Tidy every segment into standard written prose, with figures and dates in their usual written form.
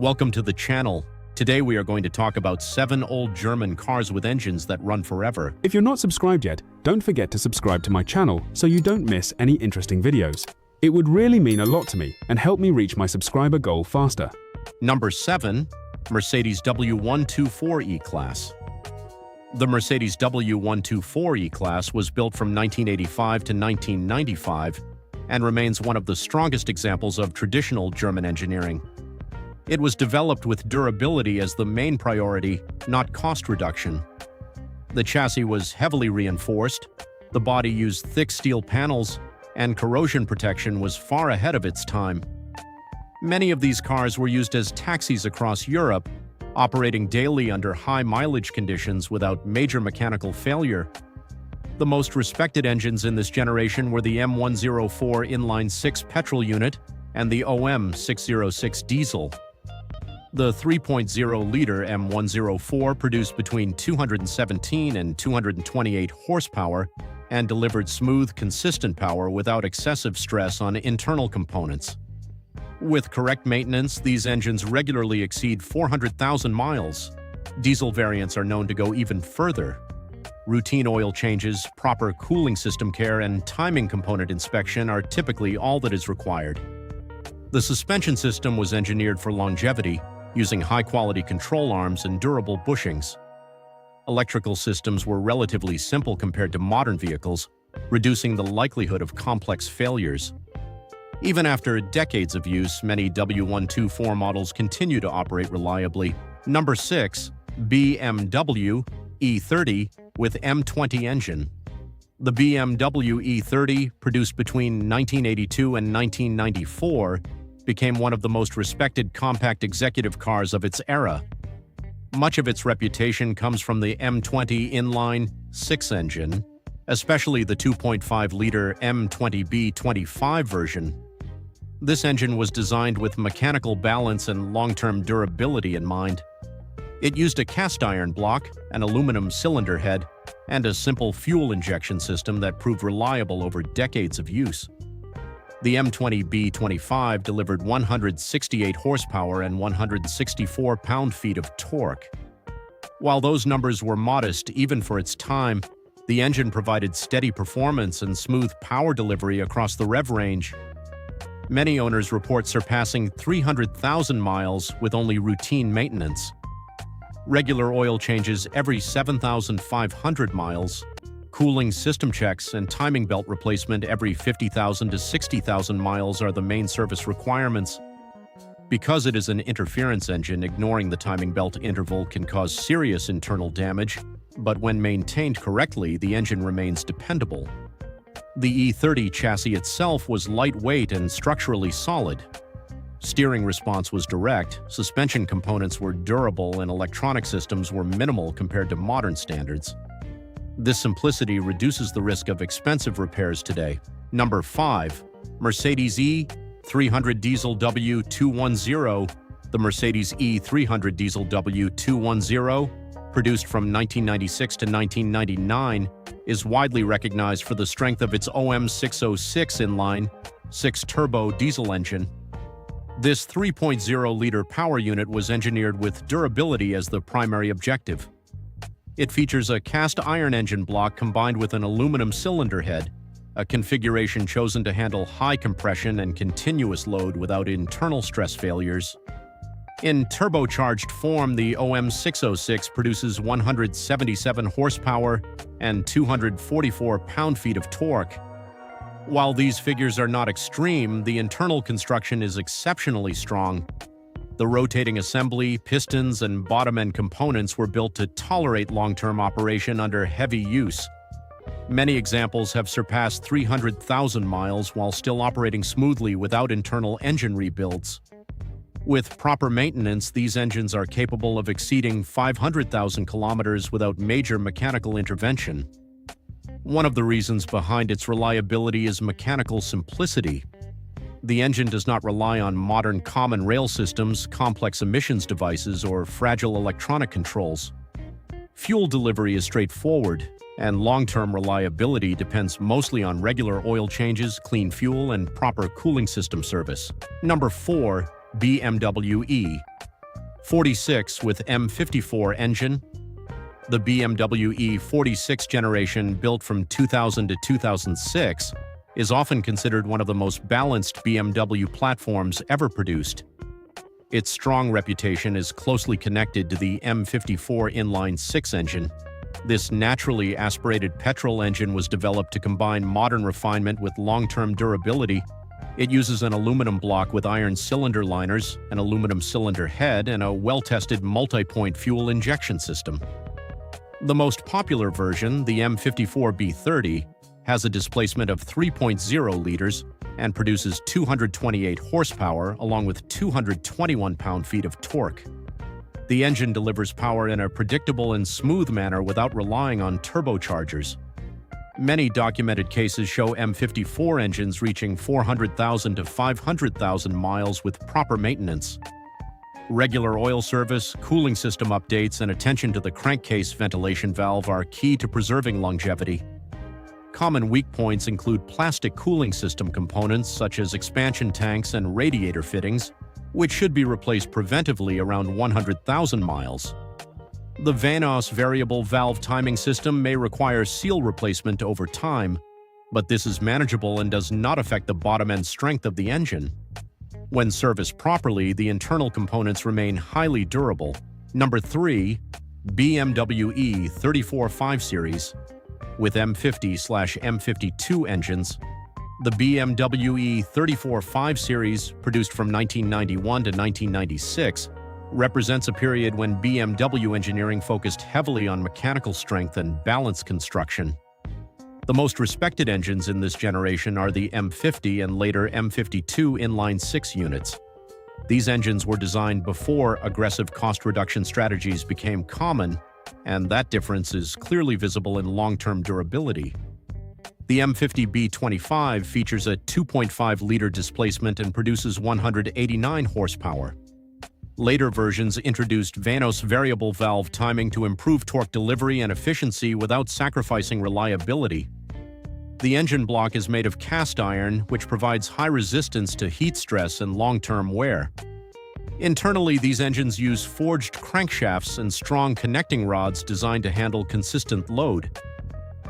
Welcome to the channel. Today we are going to talk about 7 old German cars with engines that run forever. If you're not subscribed yet, don't forget to subscribe to my channel so you don't miss any interesting videos. It would really mean a lot to me and help me reach my subscriber goal faster. Number 7. Mercedes W124 E-Class. The Mercedes W124 E-Class was built from 1985 to 1995 and remains one of the strongest examples of traditional German engineering. It was developed with durability as the main priority, not cost reduction. The chassis was heavily reinforced, the body used thick steel panels, and corrosion protection was far ahead of its time. Many of these cars were used as taxis across Europe, operating daily under high mileage conditions without major mechanical failure. The most respected engines in this generation were the M104 inline-6 petrol unit and the OM606 diesel. The 3.0-liter M104 produced between 217 and 228 horsepower and delivered smooth, consistent power without excessive stress on internal components. With correct maintenance, these engines regularly exceed 400,000 miles. Diesel variants are known to go even further. Routine oil changes, proper cooling system care, and timing component inspection are typically all that is required. The suspension system was engineered for longevity, using high-quality control arms and durable bushings. Electrical systems were relatively simple compared to modern vehicles, reducing the likelihood of complex failures. Even after decades of use, many W124 models continue to operate reliably. Number 6. BMW E30 with M20 engine. The BMW E30, produced between 1982 and 1994, became one of the most respected compact executive cars of its era. Much of its reputation comes from the M20 inline-6 engine, especially the 2.5-liter M20B25 version. This engine was designed with mechanical balance and long-term durability in mind. It used a cast-iron block, an aluminum cylinder head, and a simple fuel injection system that proved reliable over decades of use. The M20B25 delivered 168 horsepower and 164 pound-feet of torque. While those numbers were modest even for its time, the engine provided steady performance and smooth power delivery across the rev range. Many owners report surpassing 300,000 miles with only routine maintenance. Regular oil changes every 7,500 miles, cooling system checks and timing belt replacement every 50,000 to 60,000 miles are the main service requirements. Because it is an interference engine, ignoring the timing belt interval can cause serious internal damage, but when maintained correctly, the engine remains dependable. The E30 chassis itself was lightweight and structurally solid. Steering response was direct, suspension components were durable, and electronic systems were minimal compared to modern standards. This simplicity reduces the risk of expensive repairs today. Number 5. Mercedes E300 Diesel W210. The Mercedes E300 Diesel W210, produced from 1996 to 1999, is widely recognized for the strength of its OM606 inline-6 turbo diesel engine. This 3.0-liter power unit was engineered with durability as the primary objective. It features a cast-iron engine block combined with an aluminum cylinder head, a configuration chosen to handle high compression and continuous load without internal stress failures. In turbocharged form, the OM606 produces 177 horsepower and 244 pound-feet of torque. While these figures are not extreme, the internal construction is exceptionally strong. The rotating assembly, pistons, and bottom-end components were built to tolerate long-term operation under heavy use. Many examples have surpassed 300,000 miles while still operating smoothly without internal engine rebuilds. With proper maintenance, these engines are capable of exceeding 500,000 kilometers without major mechanical intervention. One of the reasons behind its reliability is mechanical simplicity. The engine does not rely on modern common rail systems, complex emissions devices, or fragile electronic controls. Fuel delivery is straightforward, and long-term reliability depends mostly on regular oil changes, clean fuel, and proper cooling system service. Number 4. BMW 46 with M54 engine. The BMW E46 generation, built from 2000 to 2006, is often considered one of the most balanced BMW platforms ever produced. Its strong reputation is closely connected to the M54 inline-six engine. This naturally aspirated petrol engine was developed to combine modern refinement with long-term durability. It uses an aluminum block with iron cylinder liners, an aluminum cylinder head, and a well-tested multi-point fuel injection system. The most popular version, the M54 B30, has a displacement of 3.0 liters and produces 228 horsepower along with 221 pound-feet of torque. The engine delivers power in a predictable and smooth manner without relying on turbochargers. Many documented cases show M54 engines reaching 400,000 to 500,000 miles with proper maintenance. Regular oil service, cooling system updates, and attention to the crankcase ventilation valve are key to preserving longevity. Common weak points include plastic cooling system components such as expansion tanks and radiator fittings, which should be replaced preventively around 100,000 miles. The VANOS variable valve timing system may require seal replacement over time, but this is manageable and does not affect the bottom-end strength of the engine. When serviced properly, the internal components remain highly durable. Number 3. BMW E34 5 Series. With M50/M52 engines, the BMW E34 5 Series, produced from 1991 to 1996, represents a period when BMW engineering focused heavily on mechanical strength and balance construction. The most respected engines in this generation are the M50 and later M52 inline-six units. These engines were designed before aggressive cost reduction strategies became common, and that difference is clearly visible in long-term durability. The M50 B25 features a 2.5-liter displacement and produces 189 horsepower. Later versions introduced VANOS variable valve timing to improve torque delivery and efficiency without sacrificing reliability. The engine block is made of cast iron, which provides high resistance to heat stress and long-term wear. Internally, these engines use forged crankshafts and strong connecting rods designed to handle consistent load.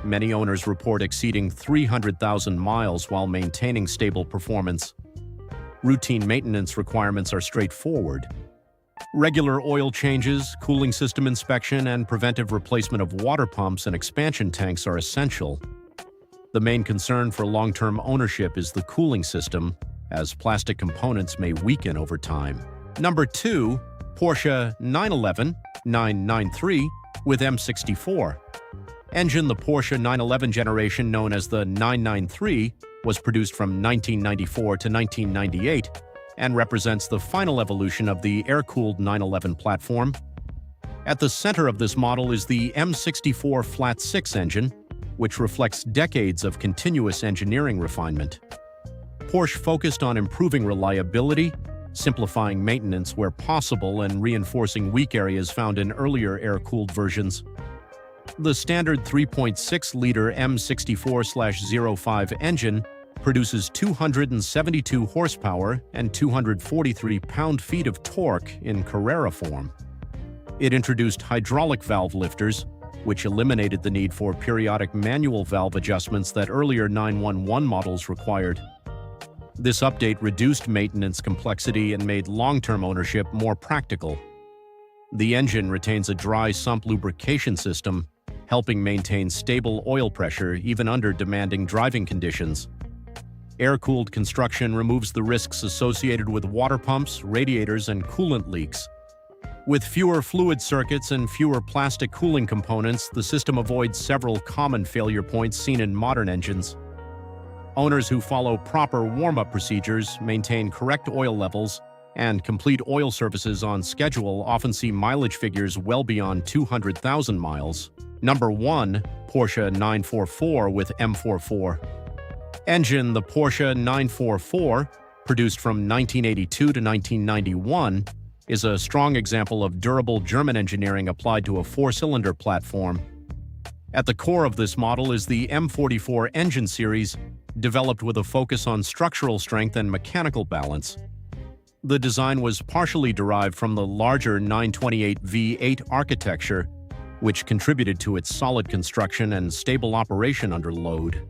Many owners report exceeding 300,000 miles while maintaining stable performance. Routine maintenance requirements are straightforward. Regular oil changes, cooling system inspection, and preventive replacement of water pumps and expansion tanks are essential. The main concern for long-term ownership is the cooling system, as plastic components may weaken over time. Number 2. Porsche 911/993 with M64. Engine: the Porsche 911 generation, known as the 993, was produced from 1994 to 1998 and represents the final evolution of the air-cooled 911 platform. At the center of this model is the M64 flat-six engine, which reflects decades of continuous engineering refinement. Porsche focused on improving reliability, simplifying maintenance where possible, and reinforcing weak areas found in earlier air-cooled versions. The standard 3.6-liter M64/05 engine produces 272 horsepower and 243 pound-feet of torque in Carrera form. It introduced hydraulic valve lifters, which eliminated the need for periodic manual valve adjustments that earlier 911 models required. This update reduced maintenance complexity and made long-term ownership more practical. The engine retains a dry sump lubrication system, helping maintain stable oil pressure even under demanding driving conditions. Air-cooled construction removes the risks associated with water pumps, radiators, and coolant leaks. With fewer fluid circuits and fewer plastic cooling components, the system avoids several common failure points seen in modern engines. Owners who follow proper warm-up procedures, maintain correct oil levels, and complete oil services on schedule often see mileage figures well beyond 200,000 miles. Number 1. Porsche 944 with M44. Engine: the Porsche 944, produced from 1982 to 1991, is a strong example of durable German engineering applied to a four-cylinder platform. At the core of this model is the M44 engine series, developed with a focus on structural strength and mechanical balance. The design was partially derived from the larger 928 V8 architecture, which contributed to its solid construction and stable operation under load.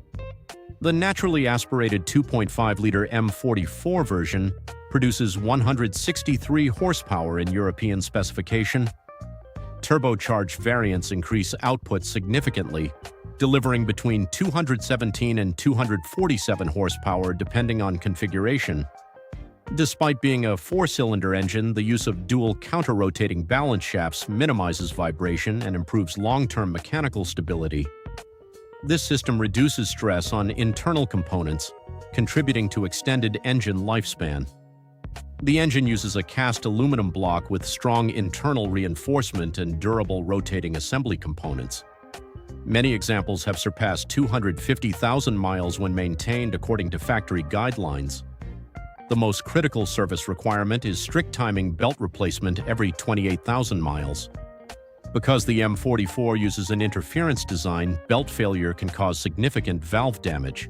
The naturally aspirated 2.5-liter M44 version produces 163 horsepower in European specification. Turbocharged variants increase output significantly, delivering between 217 and 247 horsepower depending on configuration. Despite being a four-cylinder engine, the use of dual counter-rotating balance shafts minimizes vibration and improves long-term mechanical stability. This system reduces stress on internal components, contributing to extended engine lifespan. The engine uses a cast aluminum block with strong internal reinforcement and durable rotating assembly components. Many examples have surpassed 250,000 miles when maintained according to factory guidelines. The most critical service requirement is strict timing belt replacement every 28,000 miles. Because the M44 uses an interference design, belt failure can cause significant valve damage.